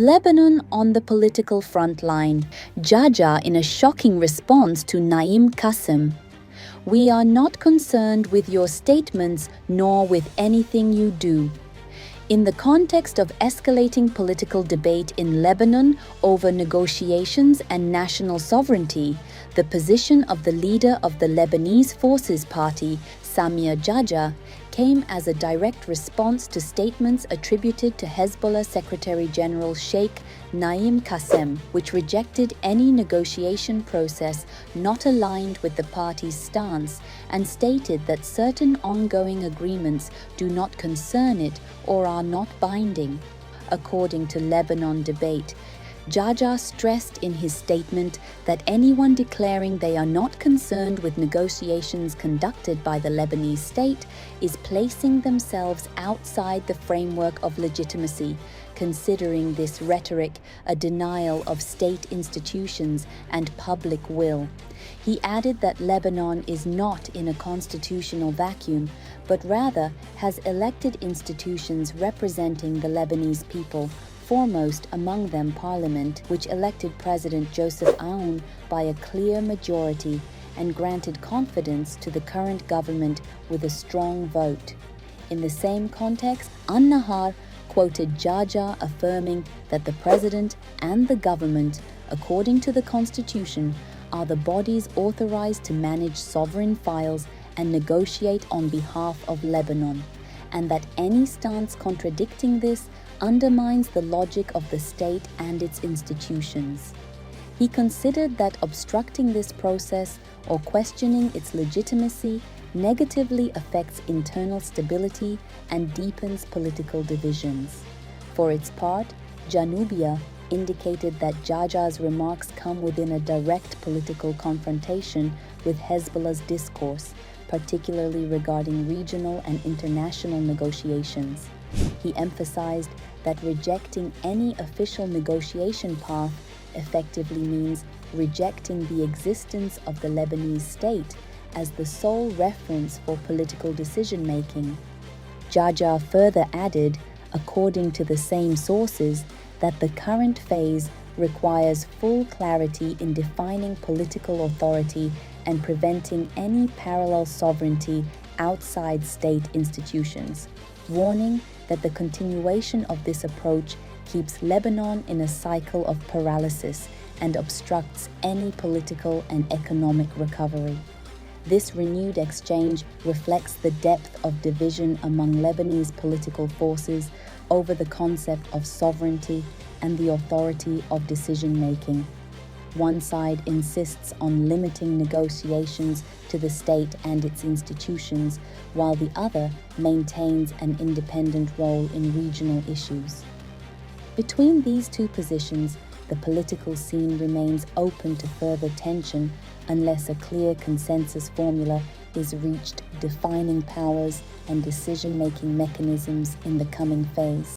Lebanon on the political front line. Geagea in a shocking response to Naim Qassem. We are not concerned with your statements nor with anything you do. In the context of escalating political debate in Lebanon over negotiations and national sovereignty, the position of the leader of the Lebanese Forces party, Samir Geagea, came as a direct response to statements attributed to Hezbollah Secretary General Sheikh Naim Qassem, which rejected any negotiation process not aligned with the party's stance and stated that certain ongoing agreements do not concern it or are not binding. According to Lebanon Debate, Geagea stressed in his statement that anyone declaring they are not concerned with negotiations conducted by the Lebanese state is placing themselves outside the framework of legitimacy, considering this rhetoric a denial of state institutions and public will. He added that Lebanon is not in a constitutional vacuum, but rather has elected institutions representing the Lebanese people, foremost among them Parliament, which elected President Joseph Aoun by a clear majority and granted confidence to the current government with a strong vote. In the same context, An-Nahar quoted Geagea affirming that the president and the government, according to the constitution, are the bodies authorized to manage sovereign files and negotiate on behalf of Lebanon, and that any stance contradicting this undermines the logic of the state and its institutions. He considered that obstructing this process or questioning its legitimacy negatively affects internal stability and deepens political divisions. For its part, Janubia indicated that Geagea's remarks come within a direct political confrontation with Hezbollah's discourse, particularly regarding regional and international negotiations. He emphasized that rejecting any official negotiation path effectively means rejecting the existence of the Lebanese state as the sole reference for political decision-making. Geagea further added, according to the same sources, that the current phase requires full clarity in defining political authority and preventing any parallel sovereignty outside state institutions, warning that the continuation of this approach keeps Lebanon in a cycle of paralysis and obstructs any political and economic recovery. This renewed exchange reflects the depth of division among Lebanese political forces over the concept of sovereignty and the authority of decision-making. One side insists on limiting negotiations to the state and its institutions, while the other maintains an independent role in regional issues. Between these two positions, the political scene remains open to further tension unless a clear consensus formula is reached defining powers and decision-making mechanisms in the coming phase.